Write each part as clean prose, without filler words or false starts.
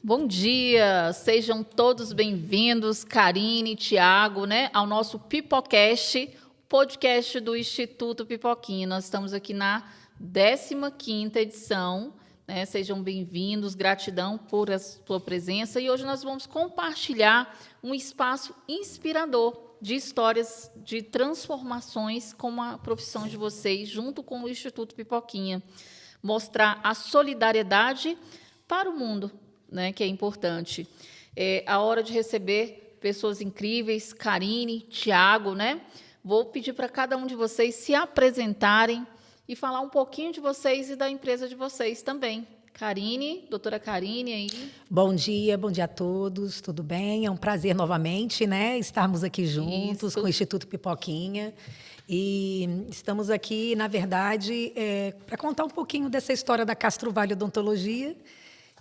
Bom dia, sejam todos bem-vindos, Karine, Tiago, ao nosso Pipocast, podcast do Instituto Pipoquinha. Nós estamos aqui na 15ª edição, Sejam bem-vindos, gratidão por a sua presença. E hoje nós vamos compartilhar um espaço inspirador de histórias de transformações com a profissão de vocês, junto com o Instituto Pipoquinha. Mostrar a solidariedade para o mundo, que é importante. É a hora de receber pessoas incríveis, Karine, Tiago, Vou pedir para cada um de vocês se apresentarem e falar um pouquinho de vocês e da empresa de vocês também. Karine, doutora Karine, aí. Bom dia a todos, tudo bem? É um prazer novamente, estarmos aqui juntos com o Instituto Pipoquinha. E estamos aqui, na verdade, para contar um pouquinho dessa história da Castro Vale Odontologia,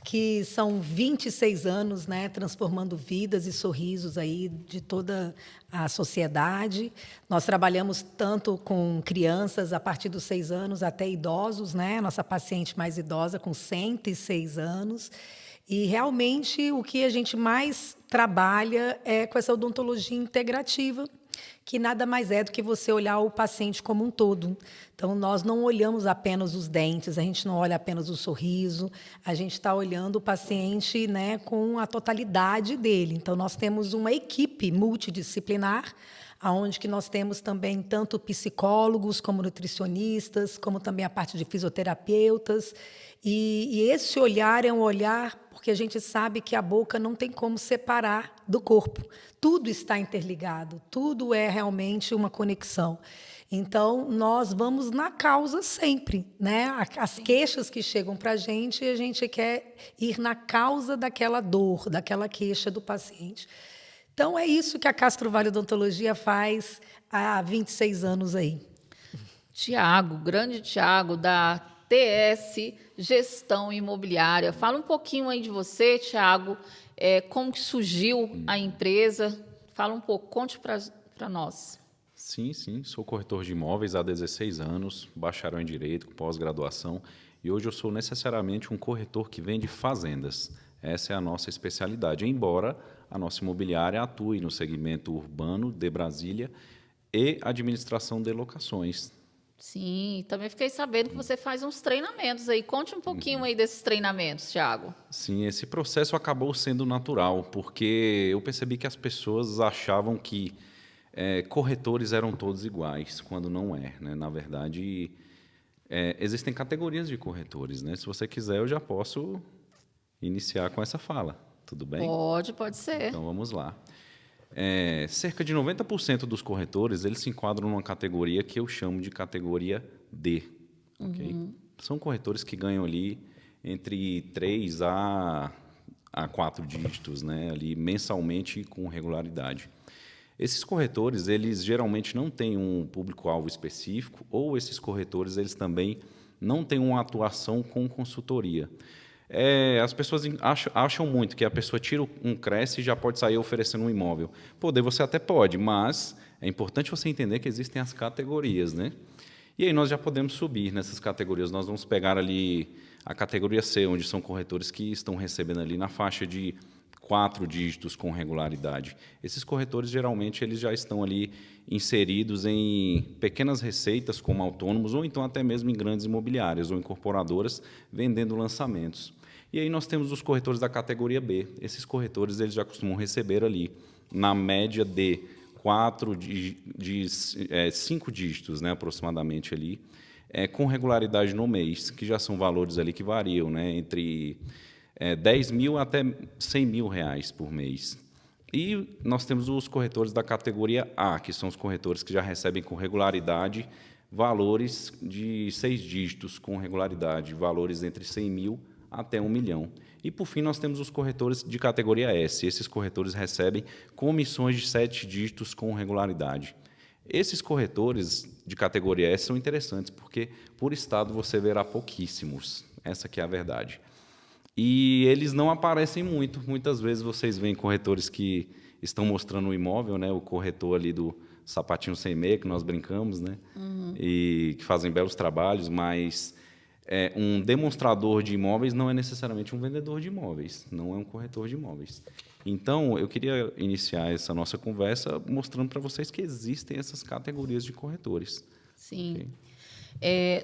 que são 26 anos, transformando vidas e sorrisos aí de toda a sociedade. Nós trabalhamos tanto com crianças a partir dos 6 anos até idosos, Nossa paciente mais idosa com 106 anos. E realmente o que a gente mais trabalha é com essa odontologia integrativa, que nada mais é do que você olhar o paciente como um todo. Então, nós não olhamos apenas os dentes, a gente não olha apenas o sorriso, a gente está olhando o paciente, com a totalidade dele. Então, nós temos uma equipe multidisciplinar, onde que nós temos também tanto psicólogos como nutricionistas, como também a parte de fisioterapeutas. E esse olhar é um olhar porque a gente sabe que a boca não tem como separar do corpo. Tudo está interligado, tudo é realmente uma conexão. Então, nós vamos na causa sempre, As queixas que chegam para a gente quer ir na causa daquela dor, daquela queixa do paciente. Então, é isso que a Castro Vale Odontologia faz há 26 anos aí. Tiago, grande Tiago, da TS Gestão Imobiliária. Fala um pouquinho aí de você, Tiago, como que surgiu a empresa. Fala um pouco, conte para nós. Sim, sou corretor de imóveis há 16 anos, bacharel em Direito, com pós-graduação, e hoje eu sou necessariamente um corretor que vende fazendas. Essa é a nossa especialidade, embora a nossa imobiliária atue no segmento urbano de Brasília e administração de locações. Sim, também fiquei sabendo que você faz uns treinamentos aí. Conte um pouquinho aí desses treinamentos, Tiago. Sim, esse processo acabou sendo natural, porque eu percebi que as pessoas achavam que corretores eram todos iguais, quando não é. Na verdade, existem categorias de corretores. Se você quiser, eu já posso iniciar com essa fala. Tudo bem? Pode ser. Então, vamos lá. Cerca de 90% dos corretores eles se enquadram numa categoria que eu chamo de categoria D. Okay? São corretores que ganham ali entre 3 a 4 dígitos, ali mensalmente com regularidade. Esses corretores, eles geralmente não têm um público-alvo específico, ou esses corretores eles também não têm uma atuação com consultoria. As pessoas acham muito que a pessoa tira um Cresce e já pode sair oferecendo um imóvel. Poder você até pode, mas é importante você entender que existem as categorias, E aí nós já podemos subir nessas categorias. Nós vamos pegar ali a categoria C, onde são corretores que estão recebendo ali na faixa de 4 dígitos com regularidade. Esses corretores, geralmente, eles já estão ali inseridos em pequenas receitas, como autônomos, ou então até mesmo em grandes imobiliárias ou incorporadoras, vendendo lançamentos. E aí nós temos os corretores da categoria B. Esses corretores eles já costumam receber ali, na média de 5 dígitos, aproximadamente, ali, com regularidade no mês, que já são valores ali que variam, entre 10 mil até 100 mil reais por mês. E nós temos os corretores da categoria A, que são os corretores que já recebem com regularidade valores de 6 dígitos com regularidade, valores entre 100 mil até 1 milhão. E, por fim, nós temos os corretores de categoria S. Esses corretores recebem comissões de 7 dígitos com regularidade. Esses corretores de categoria S são interessantes, porque, por estado, você verá pouquíssimos. Essa que é a verdade. E eles não aparecem muito. Muitas vezes vocês veem corretores que estão mostrando o imóvel, o corretor ali do sapatinho sem meia, que nós brincamos, E que fazem belos trabalhos, mas Um demonstrador de imóveis não é necessariamente um vendedor de imóveis, não é um corretor de imóveis. Então, eu queria iniciar essa nossa conversa mostrando para vocês que existem essas categorias de corretores. Sim. Okay?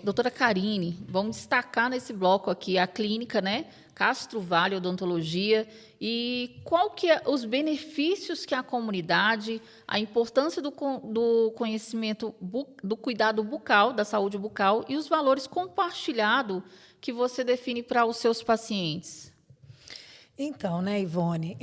Doutora Karine, vamos destacar nesse bloco aqui a clínica, né? Castro Vale Odontologia, e qual que é os benefícios que a comunidade, a importância do conhecimento do cuidado bucal, da saúde bucal e os valores compartilhados que você define para os seus pacientes. Então, né, Ivone,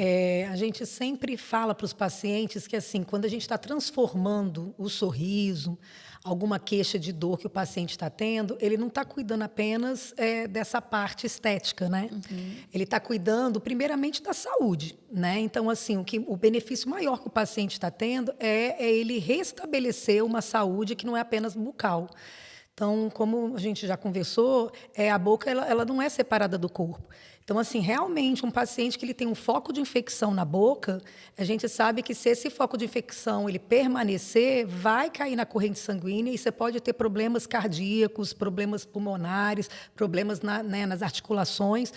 a gente sempre fala para os pacientes que, assim, quando a gente está transformando o sorriso, alguma queixa de dor que o paciente está tendo, ele não está cuidando apenas dessa parte estética, né? Uhum. Ele está cuidando, primeiramente, da saúde, né? Então, assim, o benefício maior que o paciente está tendo é ele restabelecer uma saúde que não é apenas bucal. Então, como a gente já conversou, a boca ela não é separada do corpo. Então, assim, realmente, um paciente que ele tem um foco de infecção na boca, a gente sabe que se esse foco de infecção ele permanecer, vai cair na corrente sanguínea e você pode ter problemas cardíacos, problemas pulmonares, problemas nas articulações,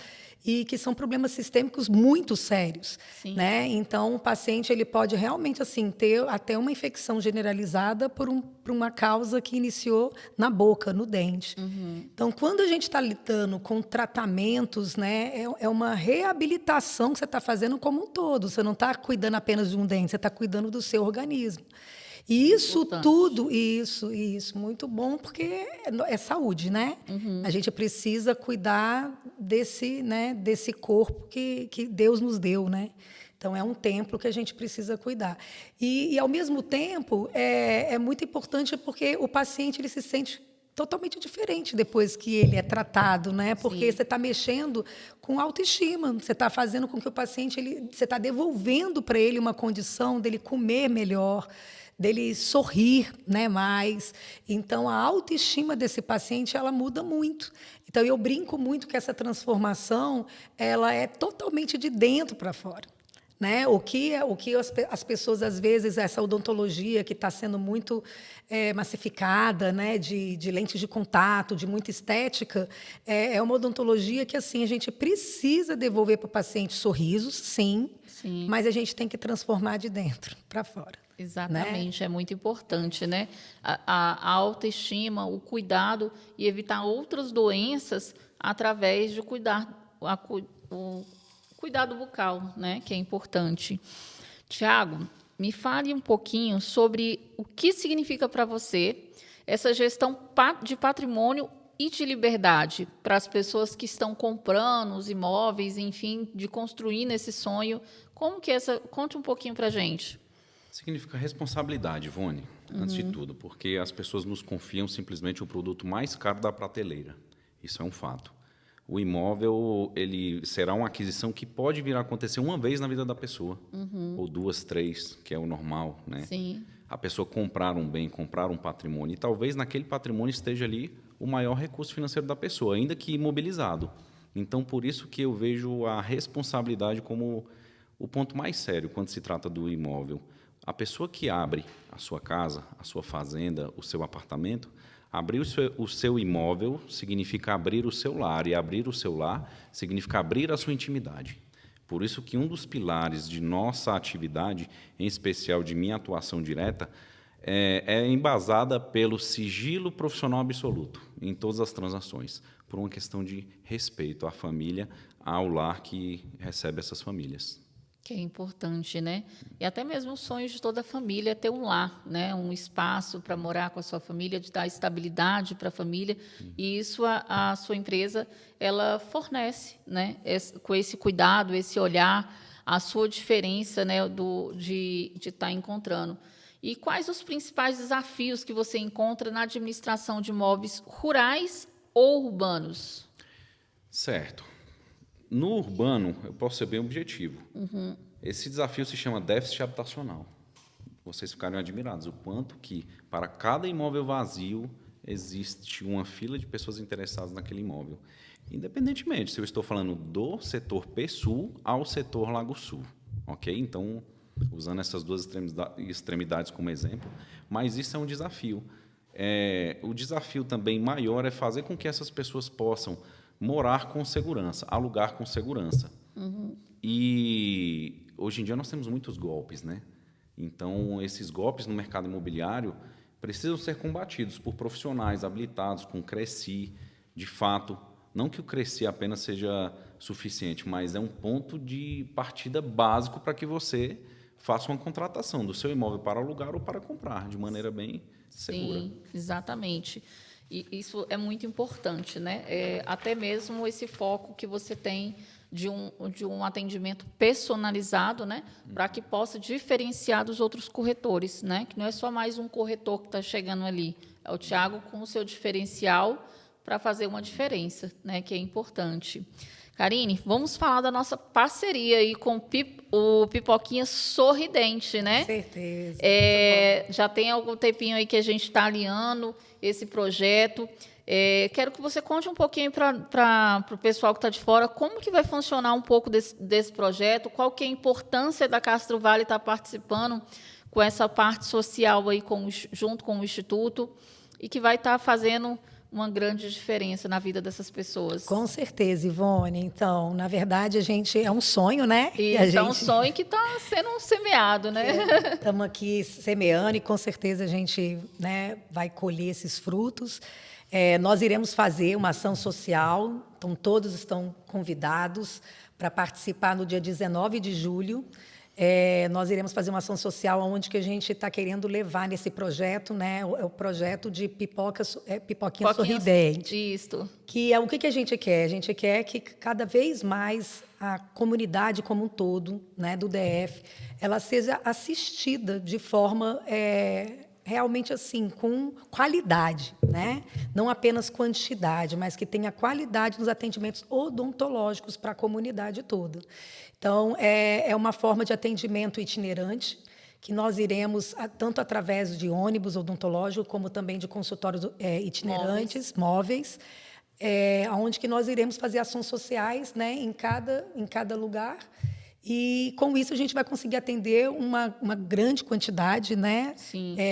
e que são problemas sistêmicos muito sérios, né? Então, o paciente ele pode realmente assim ter até uma infecção generalizada por uma causa que iniciou na boca, no dente. Uhum. Então, quando a gente está lidando com tratamentos, né, é uma reabilitação que você está fazendo como um todo. Você não está cuidando apenas de um dente, você está cuidando do seu organismo. E isso tudo, isso, muito bom, porque é saúde, né? Uhum. A gente precisa cuidar desse corpo que Deus nos deu, né? Então, é um templo que a gente precisa cuidar. E ao mesmo tempo, é muito importante porque o paciente ele se sente totalmente diferente depois que ele é tratado, né? Porque Sim. Você está mexendo com autoestima, você está fazendo com que o paciente, você está devolvendo para ele uma condição dele comer melhor, dele sorrir, né, mais. Então, a autoestima desse paciente, ela muda muito. Então, eu brinco muito que essa transformação, ela é totalmente de dentro para fora. Né? O que as pessoas, às vezes, essa odontologia que está sendo muito massificada, né? de lentes de contato, de muita estética, é uma odontologia que assim, a gente precisa devolver para o paciente sorrisos, sim, mas a gente tem que transformar de dentro para fora. Exatamente, né? É muito importante, né? A autoestima, o cuidado e evitar outras doenças através de o cuidado bucal, né? Que é importante. Tiago, me fale um pouquinho sobre o que significa para você essa gestão de patrimônio e de liberdade para as pessoas que estão comprando os imóveis, enfim, de construir nesse sonho. Como que conte um pouquinho para a gente. Significa responsabilidade, Ivone, antes de tudo, porque as pessoas nos confiam simplesmente o produto mais caro da prateleira. Isso é um fato. O imóvel ele será uma aquisição que pode vir a acontecer uma vez na vida da pessoa, ou 2, 3, que é o normal, né? Sim. A pessoa comprar um bem, comprar um patrimônio, e talvez naquele patrimônio esteja ali o maior recurso financeiro da pessoa, ainda que imobilizado. Então, por isso que eu vejo a responsabilidade como o ponto mais sério quando se trata do imóvel. A pessoa que abre a sua casa, a sua fazenda, o seu apartamento, abrir o seu imóvel significa abrir o seu lar, e abrir o seu lar significa abrir a sua intimidade. Por isso que um dos pilares de nossa atividade, em especial de minha atuação direta, é embasada pelo sigilo profissional absoluto em todas as transações, por uma questão de respeito à família, ao lar que recebe essas famílias. Que é importante, né? E até mesmo o sonho de toda a família é ter um lar, né? Um espaço para morar com a sua família, de dar estabilidade para a família. E isso a sua empresa ela fornece, né? Com esse cuidado, esse olhar, a sua diferença, né? De estar encontrando. E quais os principais desafios que você encontra na administração de imóveis rurais ou urbanos? Certo. No urbano, eu posso ser bem objetivo. Esse desafio se chama déficit habitacional. Vocês ficarem admirados o quanto que, para cada imóvel vazio, existe uma fila de pessoas interessadas naquele imóvel. Independentemente se eu estou falando do setor P-Sul ao setor Lago Sul. Ok? Então, usando essas duas extremidades como exemplo, mas isso é um desafio. O desafio também maior é fazer com que essas pessoas possam morar com segurança, alugar com segurança. E hoje em dia nós temos muitos golpes, né? Então, esses golpes no mercado imobiliário precisam ser combatidos por profissionais habilitados com Cresci, de fato. Não que o Cresci apenas seja suficiente, mas é um ponto de partida básico para que você faça uma contratação do seu imóvel para alugar ou para comprar, de maneira bem segura. Sim, exatamente. E isso é muito importante, né? Até mesmo esse foco que você tem de um atendimento personalizado, né? Para que possa diferenciar dos outros corretores, né? Que não é só mais um corretor que está chegando ali. É o Thiago com o seu diferencial para fazer uma diferença, né? Que é importante. Karine, vamos falar da nossa parceria aí com o Pipoquinha Sorridente, né? Com certeza. Já tem algum tempinho aí que a gente está alinhando esse projeto. Quero que você conte um pouquinho para o pessoal que está de fora como que vai funcionar um pouco desse projeto, qual que é a importância da Castro Vale estar participando com essa parte social aí junto com o Instituto e que vai estar fazendo uma grande diferença na vida dessas pessoas. Com certeza, Ivone. Então, na verdade, é um sonho, né? Isso, é um sonho que está sendo semeado, né? Estamos aqui semeando e, com certeza, a gente, né, vai colher esses frutos. Nós iremos fazer uma ação social, então todos estão convidados para participar no dia 19 de julho. Nós iremos fazer uma ação social onde que a gente está querendo levar nesse projeto, né? O projeto de Pipoquinha Sorridente. Isso. Que é o que a gente quer? A gente quer que cada vez mais a comunidade como um todo, né, do DF, ela seja assistida de forma realmente assim, com qualidade, né? Não apenas quantidade, mas que tenha qualidade nos atendimentos odontológicos para a comunidade toda. Então, é uma forma de atendimento itinerante, que nós iremos, tanto através de ônibus odontológico, como também de consultórios itinerantes, móveis, onde que nós iremos fazer ações sociais, né, em cada lugar. E, com isso, a gente vai conseguir atender uma grande quantidade, né,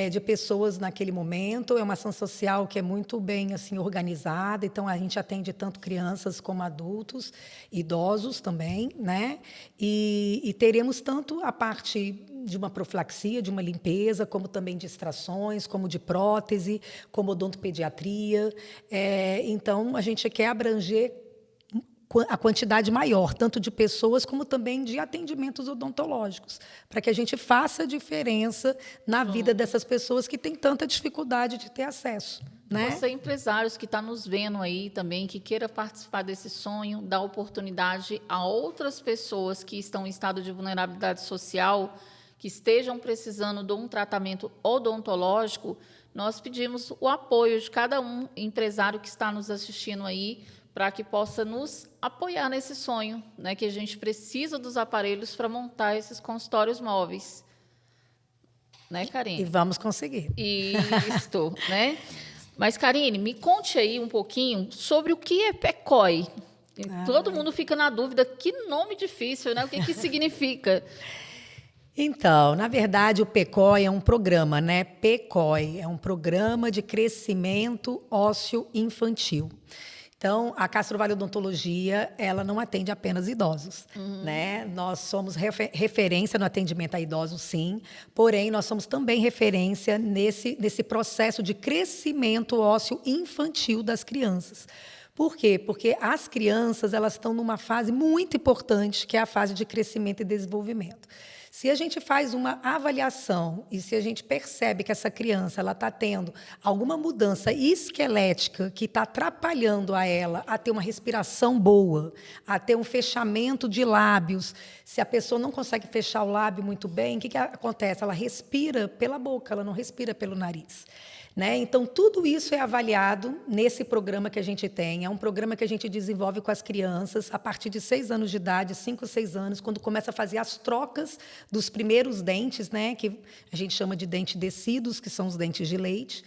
de pessoas naquele momento. É uma ação social que é muito bem assim, organizada, então a gente atende tanto crianças como adultos, idosos também, né? E teremos tanto a parte de uma profilaxia, de uma limpeza, como também de extrações, como de prótese, como odontopediatria. Então, a gente quer abranger a quantidade maior, tanto de pessoas como também de atendimentos odontológicos, para que a gente faça diferença na vida dessas pessoas que têm tanta dificuldade de ter acesso. Né? Você, empresários que está nos vendo aí também, que queira participar desse sonho, dar oportunidade a outras pessoas que estão em estado de vulnerabilidade social, que estejam precisando de um tratamento odontológico, nós pedimos o apoio de cada empresário que está nos assistindo aí, para que possa nos apoiar nesse sonho, né? Que a gente precisa dos aparelhos para montar esses consultórios móveis. Né, Karine? E vamos conseguir. Isso, né? Mas, Karine, me conte aí um pouquinho sobre o que é PECOI. Todo mundo fica na dúvida, que nome difícil, né? O que significa? Então, na verdade, o PECOI é um programa, né? PECOI é um programa de crescimento ósseo infantil. Então, a Castro Vale Odontologia, ela não atende apenas idosos, né? Nós somos referência no atendimento a idosos, sim, porém, nós somos também referência nesse processo de crescimento ósseo infantil das crianças. Por quê? Porque as crianças, elas estão numa fase muito importante, que é a fase de crescimento e desenvolvimento. Se a gente faz uma avaliação e se a gente percebe que essa criança está tendo alguma mudança esquelética que está atrapalhando a ela a ter uma respiração boa, a ter um fechamento de lábios, se a pessoa não consegue fechar o lábio muito bem, o que acontece? Ela respira pela boca, ela não respira pelo nariz. Né? Então, tudo isso é avaliado nesse programa que a gente tem. É um programa que a gente desenvolve com as crianças a partir de 6 anos de idade, 5, 6 anos, quando começa a fazer as trocas dos primeiros dentes, né? Que a gente chama de dentes descidos, que são os dentes de leite.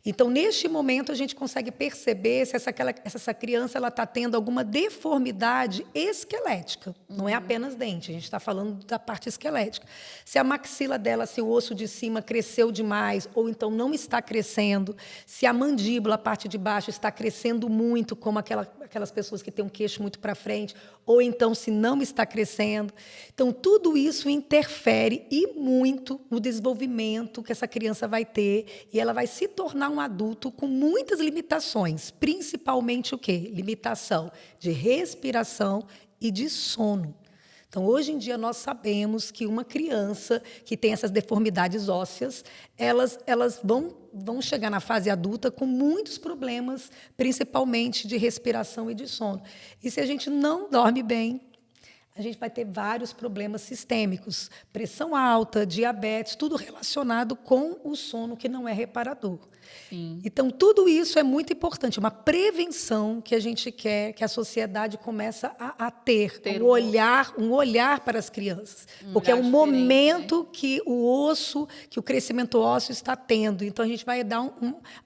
Então, neste momento, a gente consegue perceber se essa criança está tendo alguma deformidade esquelética. Não é apenas dente, a gente está falando da parte esquelética. Se a maxila dela, se o osso de cima cresceu demais, ou então não está crescendo, se a mandíbula, a parte de baixo, está crescendo muito, como aquelas pessoas que têm um queixo muito para frente, ou então se não está crescendo. Então, tudo isso interfere e muito no desenvolvimento que essa criança vai ter, e ela vai se tornar um adulto com muitas limitações, principalmente o quê? Limitação de respiração e de sono. Então, hoje em dia, nós sabemos que uma criança que tem essas deformidades ósseas, elas vão chegar na fase adulta com muitos problemas, principalmente de respiração e de sono. E se a gente não dorme bem, a gente vai ter vários problemas sistêmicos, pressão alta, diabetes, tudo relacionado com o sono que não é reparador. Sim. Então, tudo isso é muito importante, uma prevenção que a gente quer que a sociedade comece a ter um olhar para as crianças, porque é um momento, né, que o osso, que o crescimento ósseo está tendo. Então, a gente vai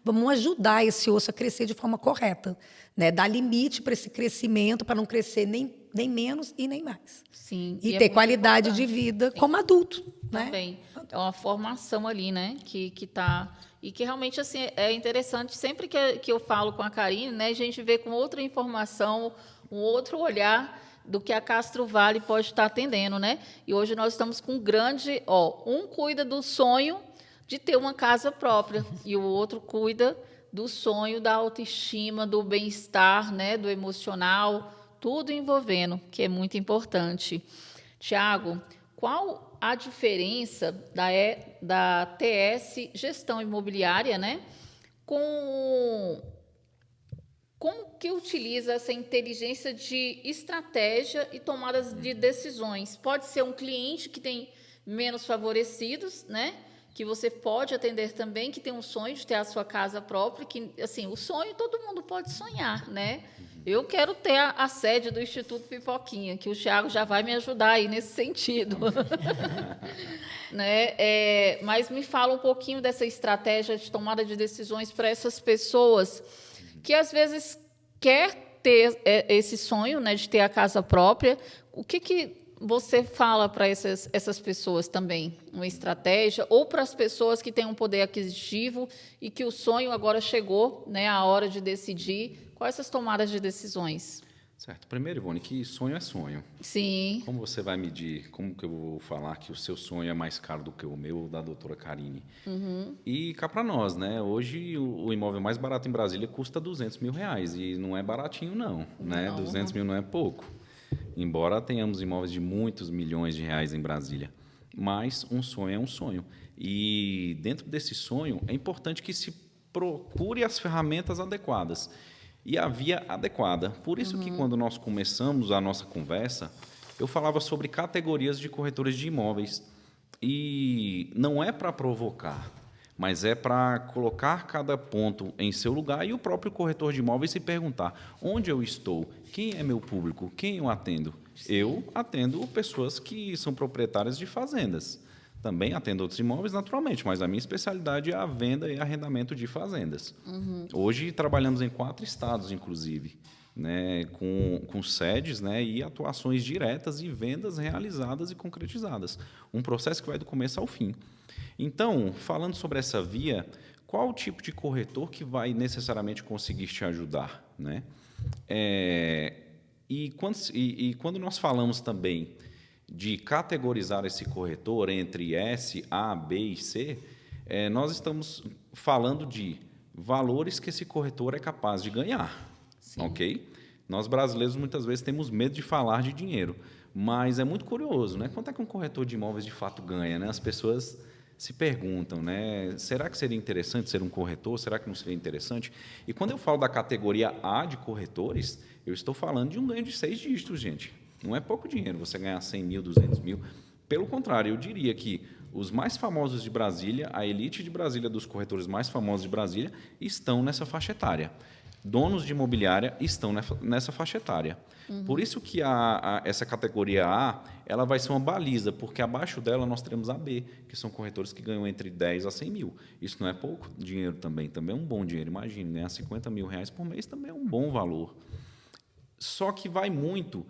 vamos ajudar esse osso a crescer de forma correta, né? Dar limite para esse crescimento, para não crescer nem menos e nem mais. Sim. E ter qualidade de vida, sim, como adulto, né? Também. É uma formação ali, né? Que está... E que realmente assim, é interessante, sempre que eu falo com a Karine, né, a gente vê com outra informação, um outro olhar do que a Castro Vale pode estar atendendo, né? E hoje nós estamos com um grande... um cuida do sonho de ter uma casa própria e o outro cuida do sonho da autoestima, do bem-estar, né, do emocional, tudo envolvendo, que é muito importante. Tiago, qual a diferença da TS Gestão Imobiliária, né, como que utiliza essa inteligência de estratégia e tomadas de decisões? Pode ser um cliente que tem menos favorecidos, né, que você pode atender também, que tem um sonho de ter a sua casa própria, que, assim, o sonho todo mundo pode sonhar, né? Eu quero ter a sede do Instituto Pipoquinha, que o Thiago já vai me ajudar aí nesse sentido. Né? Mas me fala um pouquinho dessa estratégia de tomada de decisões para essas pessoas que, às vezes, quer ter esse sonho, né, de ter a casa própria. O que você fala para essas pessoas também? Uma estratégia? Ou para as pessoas que têm um poder aquisitivo e que o sonho agora chegou, né, a hora de decidir. Quais essas tomadas de decisões? Certo. Primeiro, Ivone, que sonho é sonho. Sim. Como você vai medir? Como que eu vou falar que o seu sonho é mais caro do que o meu, da doutora Karine? Uhum. E cá para nós, né? Hoje, o imóvel mais barato em Brasília custa R$200 mil. E não é baratinho, não. Né? 200 mil não é pouco. Embora tenhamos imóveis de muitos milhões de reais em Brasília. Mas um sonho é um sonho. E dentro desse sonho, é importante que se procure as ferramentas adequadas e a via adequada. Por isso que, quando nós começamos a nossa conversa, eu falava sobre categorias de corretores de imóveis. E não é para provocar, mas é para colocar cada ponto em seu lugar e o próprio corretor de imóveis se perguntar: onde eu estou? Quem é meu público? Quem eu atendo? Sim. Eu atendo pessoas que são proprietárias de fazendas. Também atendo outros imóveis, naturalmente, mas a minha especialidade é a venda e arrendamento de fazendas. Uhum. Hoje trabalhamos em 4 estados, inclusive, né, com sedes, né, e atuações diretas e vendas realizadas e concretizadas. Um processo que vai do começo ao fim. Então, falando sobre essa via, qual o tipo de corretor que vai necessariamente conseguir te ajudar? Né? E quando nós falamos também de categorizar esse corretor entre S, A, B e C, nós estamos falando de valores que esse corretor é capaz de ganhar. Sim. Ok? Nós brasileiros muitas vezes temos medo de falar de dinheiro, mas é muito curioso, né? Quanto é que um corretor de imóveis de fato ganha, né? As pessoas se perguntam, né? Será que seria interessante ser um corretor? Será que não seria interessante? E quando eu falo da categoria A de corretores, eu estou falando de um ganho de 6 dígitos, gente. Não é pouco dinheiro você ganhar 100 mil, 200 mil. Pelo contrário, eu diria que os mais famosos de Brasília, a elite de Brasília dos corretores mais famosos de Brasília, estão nessa faixa etária. donos de imobiliária estão nessa faixa etária. Por isso que essa categoria A ela vai ser uma baliza, porque abaixo dela nós teremos a B, que são corretores que ganham entre 10 a 100 mil. Isso não é pouco dinheiro também é um bom dinheiro. Imagine, ganhar 50 mil reais por mês também é um bom valor. Só que vai muito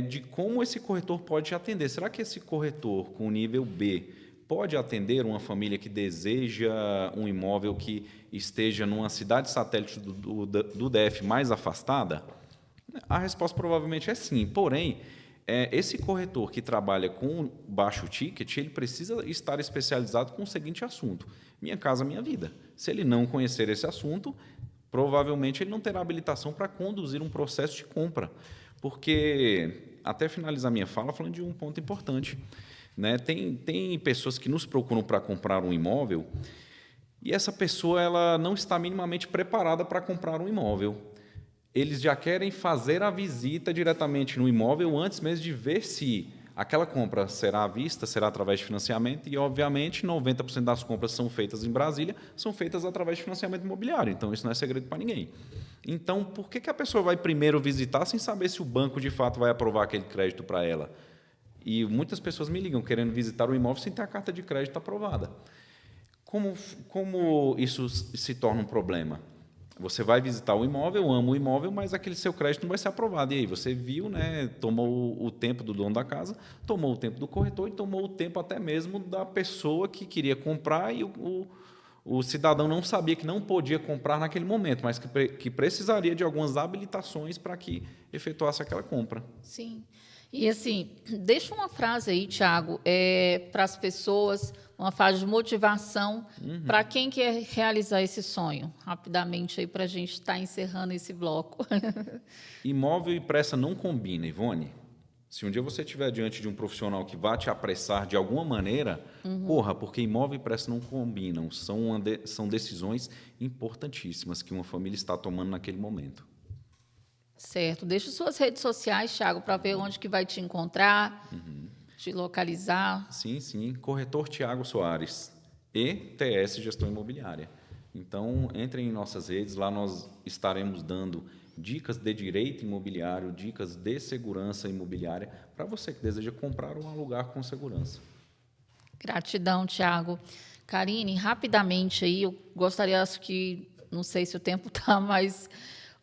de como esse corretor pode atender. Será que esse corretor com nível B pode atender uma família que deseja um imóvel que esteja numa cidade satélite do DF mais afastada? A resposta provavelmente é sim. Porém, esse corretor que trabalha com baixo ticket, ele precisa estar especializado com o seguinte assunto: Minha Casa Minha Vida. Se ele não conhecer esse assunto, provavelmente ele não terá habilitação para conduzir um processo de compra. Porque, até finalizar minha fala, falando de um ponto importante, né? Tem pessoas que nos procuram para comprar um imóvel e essa pessoa ela não está minimamente preparada para comprar um imóvel. Eles já querem fazer a visita diretamente no imóvel antes mesmo de ver se aquela compra será à vista, será através de financiamento e, obviamente, 90% das compras são feitas em Brasília, são feitas através de financiamento imobiliário. Então, isso não é segredo para ninguém. Então, por que a pessoa vai primeiro visitar sem saber se o banco, de fato, vai aprovar aquele crédito para ela? E muitas pessoas me ligam querendo visitar o imóvel sem ter a carta de crédito aprovada. Como isso se torna um problema? Você vai visitar o imóvel, ama o imóvel, mas aquele seu crédito não vai ser aprovado. E aí você viu, né, tomou o tempo do dono da casa, tomou o tempo do corretor e tomou o tempo até mesmo da pessoa que queria comprar e o cidadão não sabia que não podia comprar naquele momento, mas que precisaria de algumas habilitações para que efetuasse aquela compra. Sim. E assim, deixa uma frase aí, Tiago, para as pessoas, uma frase de motivação para quem quer realizar esse sonho, rapidamente aí para a gente estar encerrando esse bloco. Imóvel e pressa não combinam, Ivone. Se um dia você estiver diante de um profissional que vá te apressar de alguma maneira, corra, porque imóvel e pressa não combinam. São decisões importantíssimas que uma família está tomando naquele momento. Certo. Deixa suas redes sociais, Thiago, para ver onde que vai te encontrar, te localizar. Sim. Corretor Tiago Soares, ETS Gestão Imobiliária. Então, entrem em nossas redes, lá nós estaremos dando dicas de direito imobiliário, dicas de segurança imobiliária, para você que deseja comprar ou alugar com segurança. Gratidão, Thiago. Karine, rapidamente aí, eu gostaria, acho que, não sei se o tempo está, mas...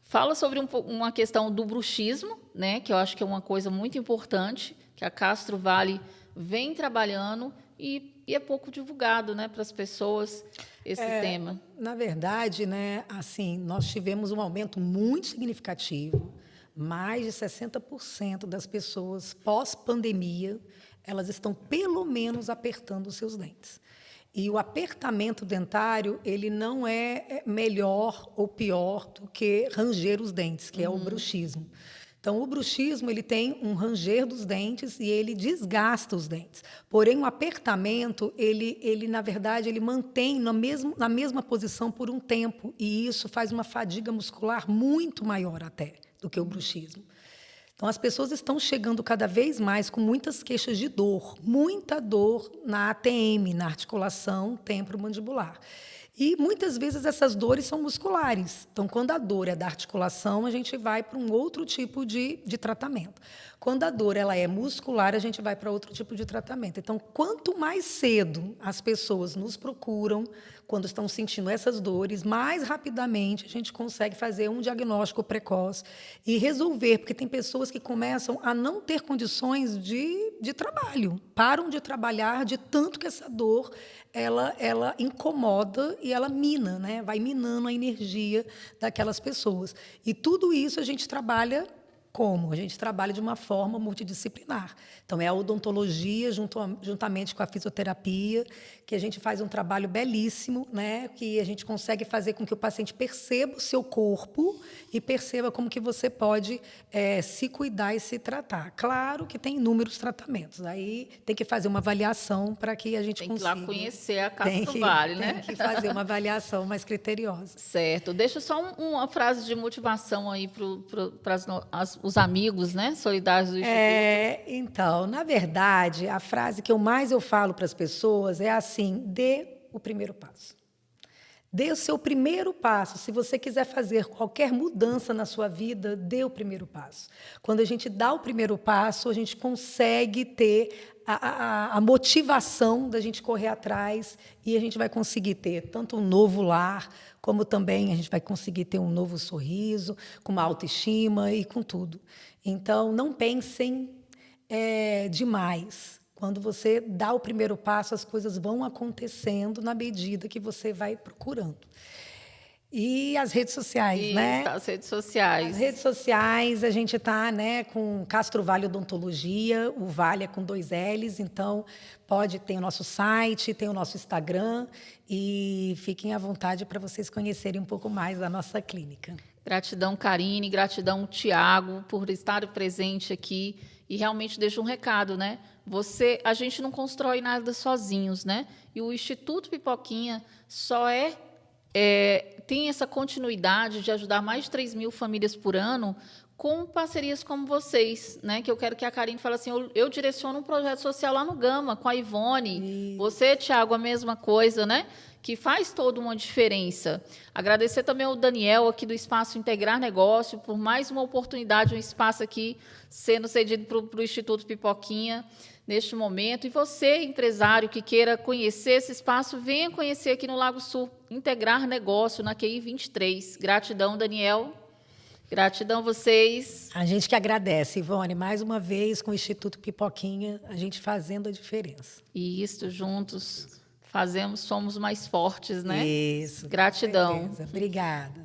Fala sobre uma questão do bruxismo, né, que eu acho que é uma coisa muito importante, que a Castro Vale vem trabalhando e é pouco divulgado, né, para as pessoas esse tema. Na verdade, né, assim, nós tivemos um aumento muito significativo. Mais de 60% das pessoas pós-pandemia, elas estão pelo menos apertando os seus dentes. E o apertamento dentário, ele não é melhor ou pior do que ranger os dentes, que é o bruxismo. Então, o bruxismo, ele tem um ranger dos dentes e ele desgasta os dentes. Porém, o apertamento, ele na verdade, ele mantém na mesma posição por um tempo. E isso faz uma fadiga muscular muito maior até do que o bruxismo. Então, as pessoas estão chegando cada vez mais com muitas queixas de dor, muita dor na ATM, na articulação temporomandibular. E, muitas vezes, essas dores são musculares. Então, quando a dor é da articulação, a gente vai para um outro tipo de tratamento. Quando a dor ela é muscular, a gente vai para outro tipo de tratamento. Então, quanto mais cedo as pessoas nos procuram, quando estão sentindo essas dores, mais rapidamente a gente consegue fazer um diagnóstico precoce e resolver, porque tem pessoas que começam a não ter condições de trabalho, param de trabalhar de tanto que essa dor ela incomoda e ela mina, né? Vai minando a energia daquelas pessoas. E tudo isso a gente trabalha como? A gente trabalha de uma forma multidisciplinar. Então, é a odontologia juntamente com a fisioterapia, que a gente faz um trabalho belíssimo, né? Que a gente consegue fazer com que o paciente perceba o seu corpo e perceba como que você pode se cuidar e se tratar. Claro que tem inúmeros tratamentos. Aí tem que fazer uma avaliação para que a gente consiga... Tem que ir lá conhecer a Castro Vale, né? Tem que fazer uma avaliação mais criteriosa. Certo. Deixa só uma frase de motivação aí para os amigos, né, solidários do Instituto. Então, na verdade, a frase que eu falo para as pessoas é assim: dê o primeiro passo. Dê o seu primeiro passo. Se você quiser fazer qualquer mudança na sua vida, dê o primeiro passo. Quando a gente dá o primeiro passo, a gente consegue ter a motivação da gente correr atrás e a gente vai conseguir ter tanto um novo lar, como também a gente vai conseguir ter um novo sorriso, com uma autoestima e com tudo. Então, não pensem demais. Quando você dá o primeiro passo, as coisas vão acontecendo na medida que você vai procurando. E as redes sociais, Isso, né? as redes sociais. As redes sociais, a gente está, né, com Castro Vale Odontologia, o Vale é com 2 L's, então tem o nosso site, tem o nosso Instagram, e fiquem à vontade para vocês conhecerem um pouco mais da nossa clínica. Gratidão, Karine, gratidão, Tiago, por estar presente aqui. E realmente deixa um recado, né? A gente não constrói nada sozinhos, né? E o Instituto Pipoquinha só tem essa continuidade de ajudar mais de 3.000 famílias por ano com parcerias como vocês, né? Que eu quero que a Karine fale assim, eu direciono um projeto social lá no Gama, com a Ivone. Você, Tiago, a mesma coisa, né? Que faz toda uma diferença. Agradecer também ao Daniel, aqui do Espaço Integrar Negócio, por mais uma oportunidade, um espaço aqui sendo cedido para o Instituto Pipoquinha neste momento. E você, empresário, que queira conhecer esse espaço, venha conhecer aqui no Lago Sul, Integrar Negócio, na QI 23. Gratidão, Daniel. Gratidão a vocês. A gente que agradece, Ivone, mais uma vez com o Instituto Pipoquinha, a gente fazendo a diferença. E isso, juntos, somos mais fortes, né? Isso. Gratidão. Obrigada.